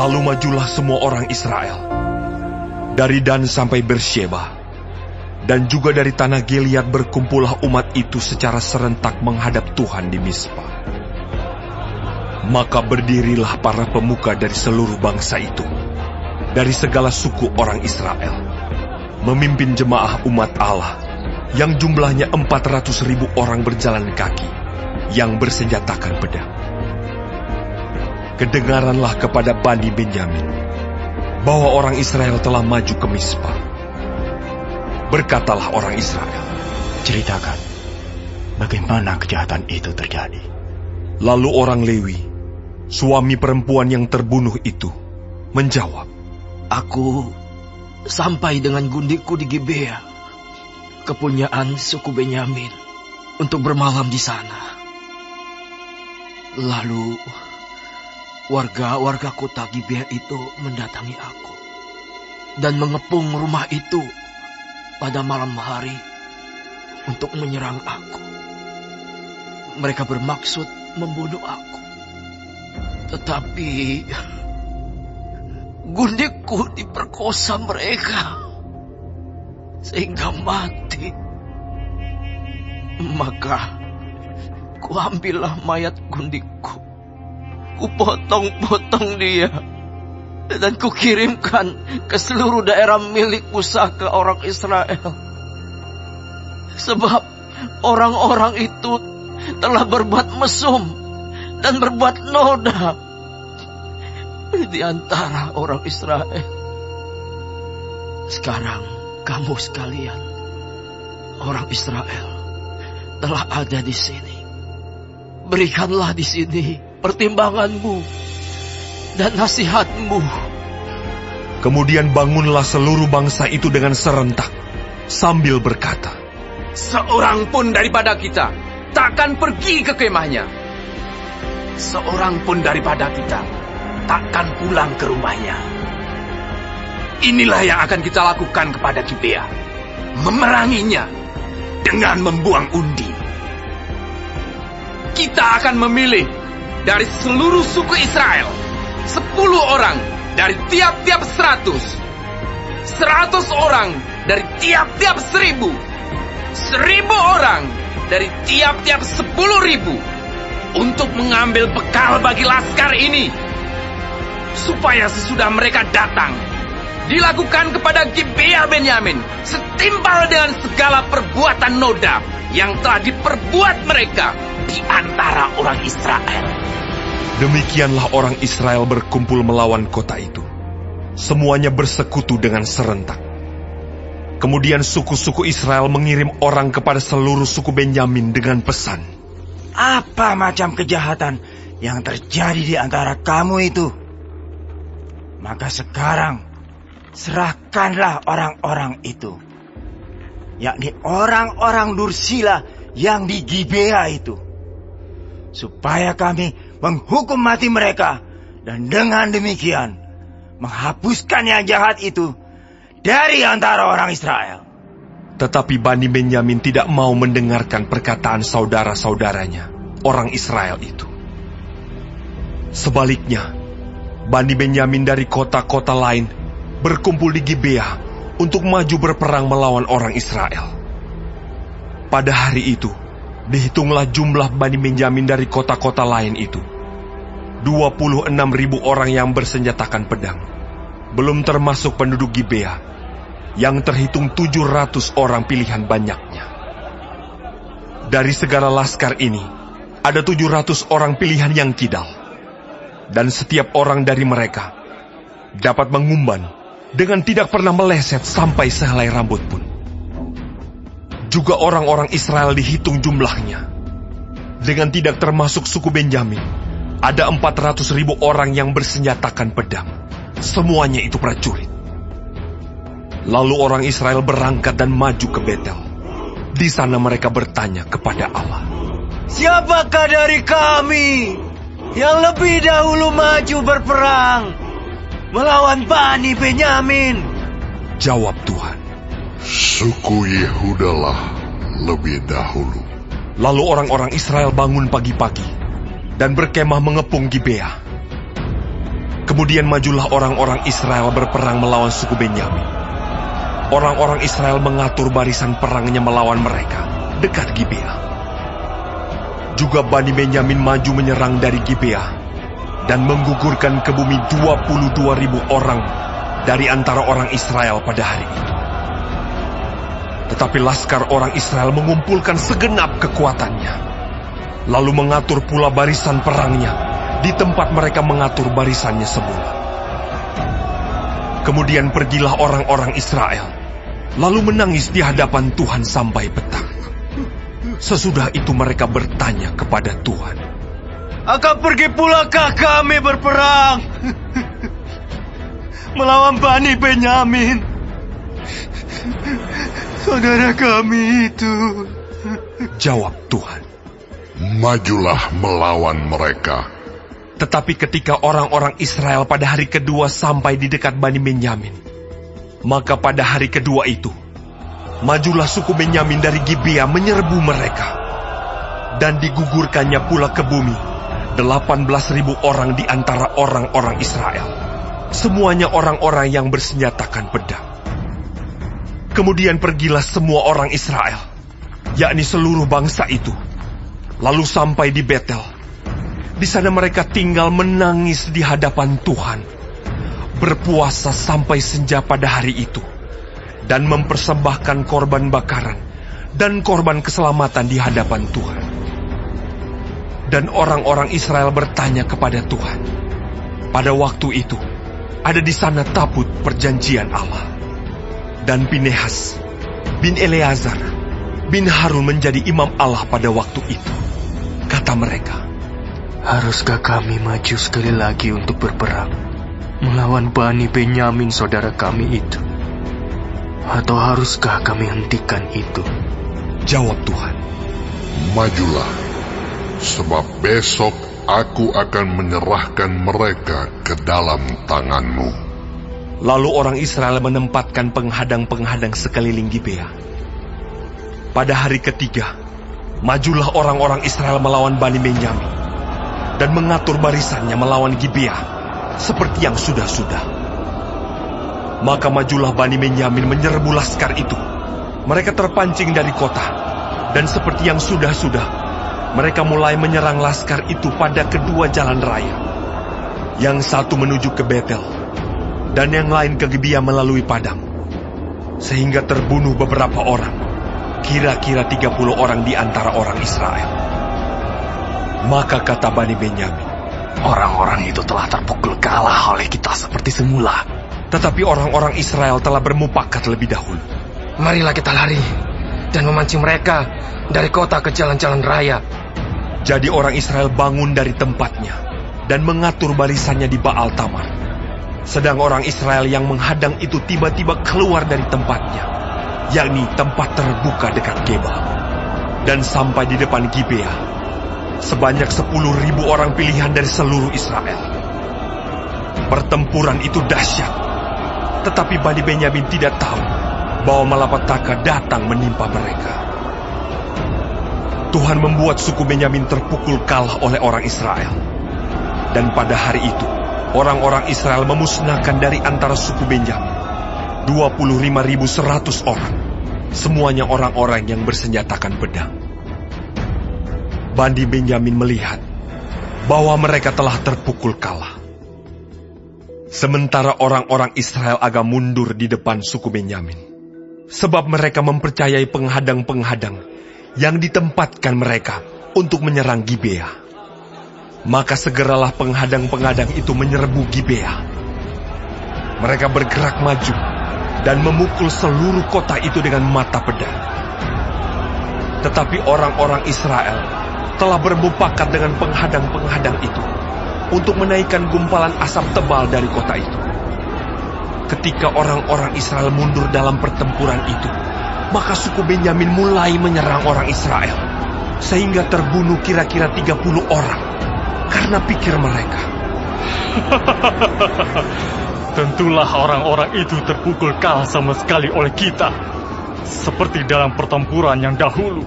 Lalu majulah semua orang Israel, dari Dan sampai Bersheba, dan juga dari tanah Gilead berkumpullah umat itu secara serentak menghadap Tuhan di Mispa. Maka berdirilah para pemuka dari seluruh bangsa itu, dari segala suku orang Israel, memimpin jemaah umat Allah, yang jumlahnya 400.000 orang berjalan kaki, yang bersenjatakan pedang. Kedengaranlah kepada Bani Benyamin bahwa orang Israel telah maju ke Mispa. Berkatalah orang Israel, ceritakan bagaimana kejahatan itu terjadi. Lalu orang Lewi, suami perempuan yang terbunuh itu, menjawab, Aku sampai dengan gundikku di Gibea, kepunyaan suku Benyamin, untuk bermalam di sana. Lalu warga-warga kota Gibea itu mendatangi aku dan mengepung rumah itu pada malam hari untuk menyerang aku. Mereka bermaksud membunuh aku. Tetapi gundikku diperkosa mereka sehingga mati. Maka kuambillah mayat gundikku, kupotong-potong dia, dan kukirimkan ke seluruh daerah milik Musa ke orang Israel. Sebab orang-orang itu telah berbuat mesum dan berbuat noda di antara orang Israel. Sekarang kamu sekalian, orang Israel, telah ada di sini. Berikanlah di sini pertimbanganmu dan nasihatmu. Kemudian bangunlah seluruh bangsa itu dengan serentak, sambil berkata, Seorang pun daripada kita takkan pergi ke kemahnya. Seorang pun daripada kita takkan pulang ke rumahnya. Inilah yang akan kita lakukan kepada Gibea, memeranginya dengan membuang undi. Kita akan memilih dari seluruh suku Israel 10 orang dari tiap-tiap 100, 100 orang dari tiap-tiap 1.000, 1.000 orang dari tiap-tiap 10.000 untuk mengambil bekal bagi laskar ini, supaya sesudah mereka datang dilakukan kepada Gibea Benyamin setimpal dengan segala perbuatan noda yang telah diperbuat mereka di antara orang Israel. Demikianlah orang Israel berkumpul melawan kota itu. Semuanya bersekutu dengan serentak. Kemudian suku-suku Israel mengirim orang kepada seluruh suku Benyamin dengan pesan, Apa macam kejahatan yang terjadi di antara kamu itu? Maka sekarang serahkanlah orang-orang itu, yakni orang-orang Dursila yang di Gibea itu, supaya kami menghukum mati mereka, dan dengan demikian menghapuskan yang jahat itu dari antara orang Israel. Tetapi Bani Benyamin tidak mau mendengarkan perkataan saudara-saudaranya, orang Israel itu. Sebaliknya, Bani Benyamin dari kota-kota lain berkumpul di Gibea untuk maju berperang melawan orang Israel. Pada hari itu, dihitunglah jumlah Bani Benyamin dari kota-kota lain itu, 26.000 orang yang bersenjatakan pedang, belum termasuk penduduk Gibea, yang terhitung 700 orang pilihan banyaknya. Dari segala laskar ini, ada 700 orang pilihan yang kidal, dan setiap orang dari mereka dapat mengumban dengan tidak pernah meleset sampai sehelai rambut pun. Juga orang-orang Israel dihitung jumlahnya, dengan tidak termasuk suku Benyamin, ada 400.000 orang yang bersenjatakan pedang. Semuanya itu prajurit. Lalu orang Israel berangkat dan maju ke Betel. Di sana mereka bertanya kepada Allah, Siapakah dari kami yang lebih dahulu maju berperang melawan Bani Benyamin? Jawab Tuhan, Suku Yehudalah lebih dahulu. Lalu orang-orang Israel bangun pagi-pagi dan berkemah mengepung Gibea. Kemudian majulah orang-orang Israel berperang melawan suku Benyamin. Orang-orang Israel mengatur barisan perangnya melawan mereka dekat Gibea. Juga Bani Benyamin maju menyerang dari Gibea dan menggugurkan ke bumi 22.000 orang dari antara orang Israel pada hari itu. Tetapi laskar orang Israel mengumpulkan segenap kekuatannya, lalu mengatur pula barisan perangnya di tempat mereka mengatur barisannya semula. Kemudian pergilah orang-orang Israel, lalu menangis di hadapan Tuhan sampai petang. Sesudah itu mereka bertanya kepada Tuhan, Akan pergi pulakah kami berperang melawan Bani Benyamin, saudara kami itu? Jawab Tuhan, Majulah melawan mereka. tetapi ketika orang-orang Israel pada hari kedua sampai di dekat Bani Benyamin, maka pada hari kedua itu, majulah suku Benyamin dari Gibea menyerbu mereka, dan digugurkannya pula ke bumi 18.000 orang di antara orang-orang Israel, semuanya orang-orang yang bersenjatakan pedang. Kemudian pergilah semua orang Israel, yakni seluruh bangsa itu, lalu sampai di Betel. Di sana mereka tinggal menangis di hadapan Tuhan, berpuasa sampai senja pada hari itu, dan mempersembahkan korban bakaran dan korban keselamatan di hadapan Tuhan. Dan orang-orang Israel bertanya kepada Tuhan. Pada waktu itu, ada di sana tabut perjanjian Allah. Dan Pinehas bin Eleazar bin Harun menjadi imam Allah pada waktu itu. Kata mereka, Haruskah kami maju sekali lagi untuk berperang melawan Bani Benyamin saudara kami itu? Atau haruskah kami hentikan itu? jawab Tuhan, Majulah, sebab besok aku akan menyerahkan mereka ke dalam tanganmu. Lalu orang Israel menempatkan penghadang-penghadang sekeliling Gibea. Pada hari ketiga, majulah orang-orang Israel melawan Bani Benyamin dan mengatur barisannya melawan Gibea seperti yang sudah-sudah. Maka majulah Bani Benyamin menyerbu laskar itu. Mereka terpancing dari kota, dan seperti yang sudah-sudah, mereka mulai menyerang laskar itu pada kedua jalan raya. Yang satu menuju ke Betel, dan yang lain ke Gibea melalui padang. Sehingga terbunuh beberapa orang, kira-kira 30 orang di antara orang Israel. Maka kata Bani Benyamin, Orang-orang itu telah terpukul kalah oleh kita seperti semula. tetapi orang-orang Israel telah bermufakat lebih dahulu. Marilah kita lari dan memancing mereka dari kota ke jalan-jalan raya. Jadi orang Israel bangun dari tempatnya dan mengatur barisannya di Baal Tamar. Sedang orang Israel yang menghadang itu tiba-tiba keluar dari tempatnya, yakni tempat terbuka dekat Geba, dan sampai di depan Gibea. Sebanyak 10.000 orang pilihan dari seluruh Israel. Pertempuran itu dahsyat, tetapi Bani Benyamin tidak tahu bahwa malapetaka datang menimpa mereka. Tuhan membuat suku Benyamin terpukul kalah oleh orang Israel. Dan pada hari itu, orang-orang Israel memusnahkan dari antara suku Benyamin 25.100 orang, semuanya orang-orang yang bersenjatakan pedang. Bani Benyamin melihat bahwa mereka telah terpukul kalah. Sementara orang-orang Israel agak mundur di depan suku Benyamin, sebab mereka mempercayai penghadang-penghadang yang ditempatkan mereka untuk menyerang Gibea. Maka segeralah penghadang-penghadang itu menyerbu Gibea. Mereka bergerak maju dan memukul seluruh kota itu dengan mata pedang. Tetapi orang-orang Israel telah bermufakat dengan penghadang-penghadang itu untuk menaikkan gumpalan asap tebal dari kota itu. Ketika orang-orang Israel mundur dalam pertempuran itu, maka suku Benyamin mulai menyerang orang Israel, sehingga terbunuh kira-kira 30 orang, karena pikir mereka, Tentulah orang-orang itu terpukul kalah sama sekali oleh kita, seperti dalam pertempuran yang dahulu.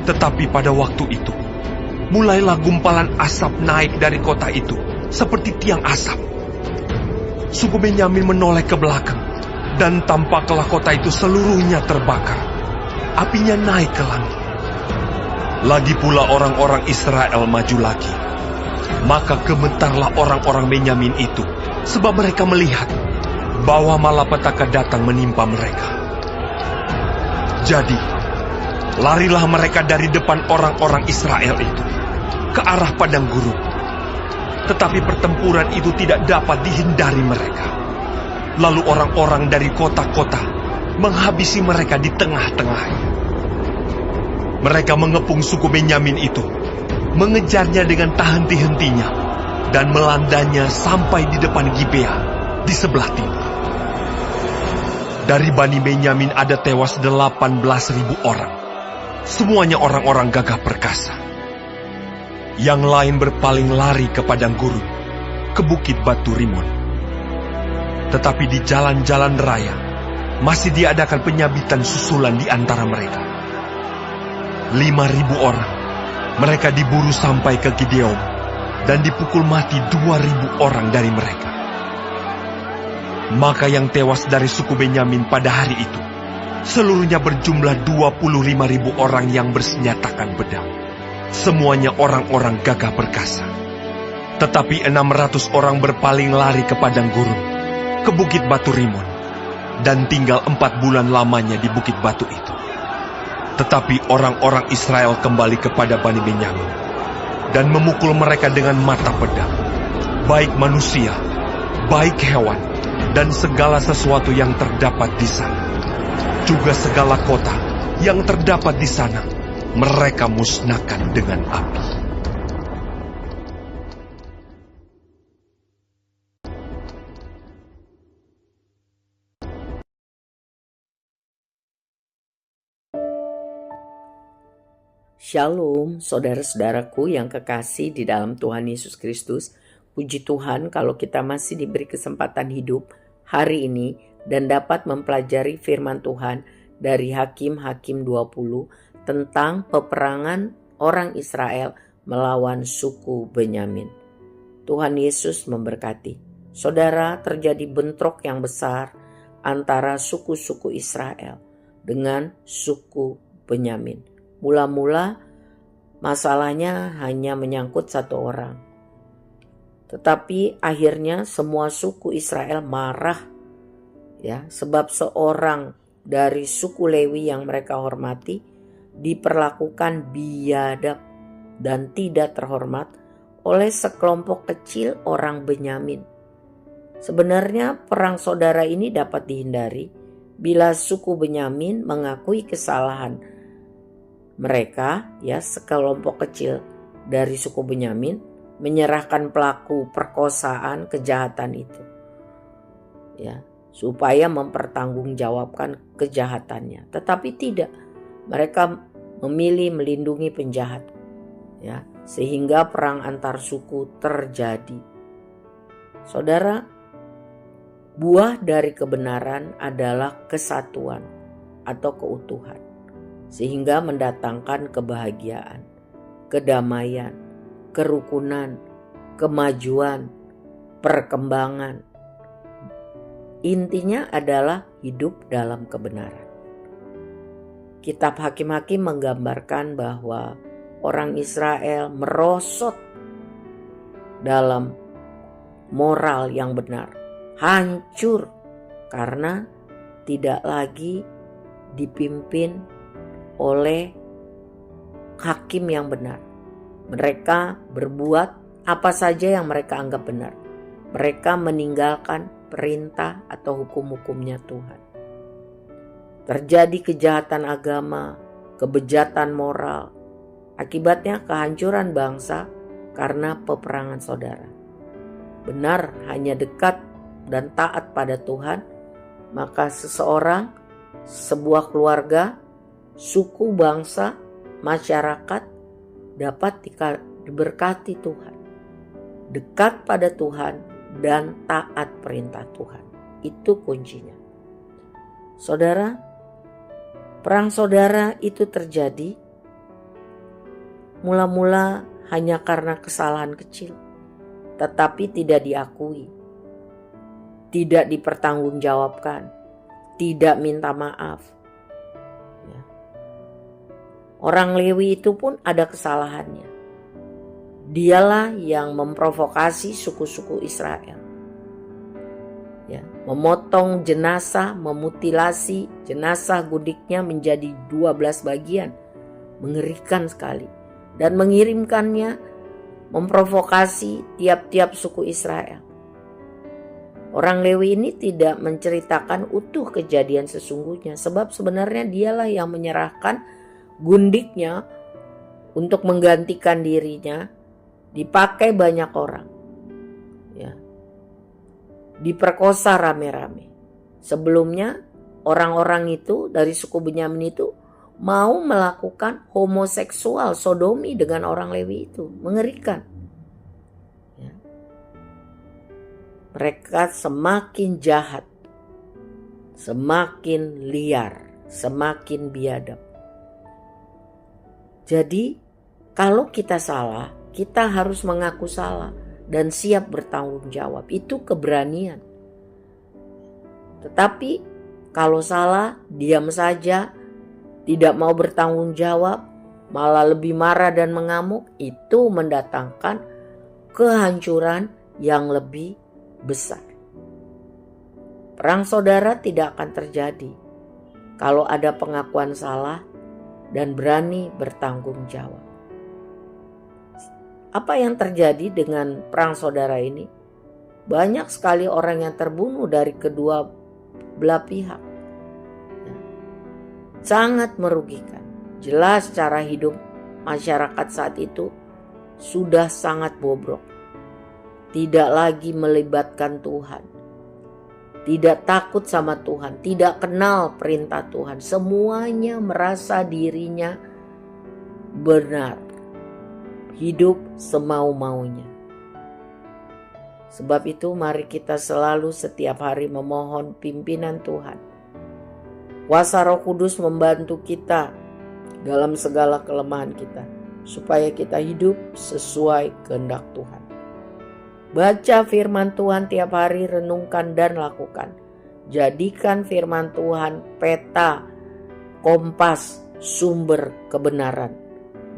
Tetapi pada waktu itu, mulailah gumpalan asap naik dari kota itu, seperti tiang asap, suku Benyamin menoleh ke belakang, dan tampaklah kota itu seluruhnya terbakar. Apinya naik ke langit. Lagi pula orang-orang Israel maju lagi. Maka gemetarlah orang-orang Benyamin itu, sebab mereka melihat bahwa malapetaka datang menimpa mereka. Jadi, larilah mereka dari depan orang-orang Israel itu ke arah padang gurun. Tetapi pertempuran itu tidak dapat dihindari mereka. Lalu orang-orang dari kota-kota menghabisi mereka di tengah-tengahnya. Mereka mengepung suku Benyamin itu, mengejarnya dengan tak henti-hentinya, dan melandanya sampai di depan Gibea di sebelah timur. Dari Bani Benyamin ada tewas 18.000 orang. Semuanya orang-orang gagah perkasa. Yang lain berpaling lari ke padang gurun, ke bukit Batu Rimon. Tetapi di jalan-jalan raya masih diadakan penyabitan susulan di antara mereka. 5.000 orang. Mereka diburu sampai ke Gideon dan dipukul mati 2.000 orang dari mereka. Maka yang tewas dari suku Benyamin pada hari itu seluruhnya berjumlah 25.000 orang yang bersenjatakan pedang. Semuanya orang-orang gagah perkasa. Tetapi 600 orang berpaling lari ke padang gurun, ke bukit Batu Rimon, dan tinggal 4 bulan lamanya di bukit batu itu. Tetapi orang-orang Israel kembali kepada Bani Benyamin dan memukul mereka dengan mata pedang, baik manusia, baik hewan, dan segala sesuatu yang terdapat di sana. Juga segala kota yang terdapat di sana mereka musnahkan dengan api. Shalom, saudara-saudaraku yang kekasih di dalam Tuhan Yesus Kristus. Puji Tuhan kalau kita masih diberi kesempatan hidup hari ini dan dapat mempelajari firman Tuhan dari Hakim-Hakim 20 tentang peperangan orang Israel melawan suku Benyamin. Tuhan Yesus memberkati. Saudara, terjadi bentrok yang besar antara suku-suku Israel dengan suku Benyamin. Mula-mula masalahnya hanya menyangkut satu orang. Tetapi akhirnya semua suku Israel marah, ya, sebab seorang dari suku Lewi yang mereka hormati diperlakukan biadab dan tidak terhormat oleh sekelompok kecil orang Benyamin. Sebenarnya perang saudara ini dapat dihindari bila suku Benyamin mengakui kesalahan mereka, ya, sekelompok kecil dari suku Benyamin menyerahkan pelaku perkosaan kejahatan itu, ya, supaya mempertanggungjawabkan kejahatannya. Tetapi tidak, mereka memilih melindungi penjahat, ya, sehingga perang antar suku terjadi. Saudara, buah dari kebenaran adalah kesatuan atau keutuhan, sehingga mendatangkan kebahagiaan, kedamaian, kerukunan, kemajuan, perkembangan. Intinya adalah hidup dalam kebenaran. Kitab Hakim-Hakim menggambarkan bahwa orang Israel merosot dalam moral yang benar, hancur karena tidak lagi dipimpin oleh hakim yang benar. Mereka berbuat apa saja yang mereka anggap benar. Mereka meninggalkan perintah atau hukum-hukumnya Tuhan. Terjadi kejahatan agama, kebejatan moral. Akibatnya kehancuran bangsa karena peperangan saudara. Benar hanya dekat dan taat pada Tuhan, maka seseorang, sebuah keluarga, suku, bangsa, masyarakat dapat diberkati Tuhan. Dekat pada Tuhan dan taat perintah Tuhan. Itu kuncinya. Saudara, perang saudara itu terjadi mula-mula hanya karena kesalahan kecil, tetapi tidak diakui. tidak dipertanggungjawabkan, tidak minta maaf. Ya. Orang Lewi itu pun ada kesalahannya. Dialah yang memprovokasi suku-suku Israel. Ya, memotong jenazah, memutilasi jenazah gundiknya menjadi 12 bagian. Mengerikan sekali. Dan mengirimkannya memprovokasi tiap-tiap suku Israel. Orang Lewi ini tidak menceritakan utuh kejadian sesungguhnya, sebab sebenarnya dialah yang menyerahkan gundiknya untuk menggantikan dirinya, dipakai banyak orang. Ya. Diperkosa rame-rame. Sebelumnya orang-orang itu dari suku Benyamin itu mau melakukan homoseksual, sodomi dengan orang Lewi itu. Mengerikan. Ya. Mereka semakin jahat, semakin liar, semakin biadab. Jadi kalau kita salah, kita harus mengaku salah dan siap bertanggung jawab. Itu keberanian. Tetapi kalau salah, diam saja, tidak mau bertanggung jawab, malah lebih marah dan mengamuk, itu mendatangkan kehancuran yang lebih besar. Perang saudara tidak akan terjadi kalau ada pengakuan salah dan berani bertanggung jawab. Apa yang terjadi dengan perang saudara ini? Banyak sekali orang yang terbunuh dari kedua belah pihak. Sangat merugikan. Jelas cara hidup masyarakat saat itu sudah sangat bobrok. Tidak lagi melibatkan Tuhan. Tidak takut sama Tuhan. Tidak kenal perintah Tuhan. Semuanya merasa dirinya benar. Hidup semau-maunya. Sebab itu mari kita selalu setiap hari memohon pimpinan Tuhan. Kuasa Roh Kudus membantu kita dalam segala kelemahan kita, supaya kita hidup sesuai kehendak Tuhan. Baca firman Tuhan tiap hari, renungkan dan lakukan. Jadikan firman Tuhan peta, kompas, sumber kebenaran.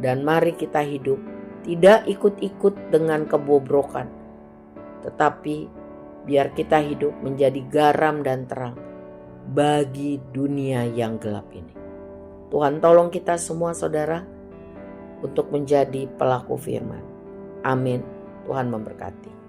Dan mari kita hidup tidak ikut-ikut dengan kebobrokan, tetapi biar kita hidup menjadi garam dan terang bagi dunia yang gelap ini. Tuhan tolong kita semua saudara untuk menjadi pelaku firman. Amin. Tuhan memberkati.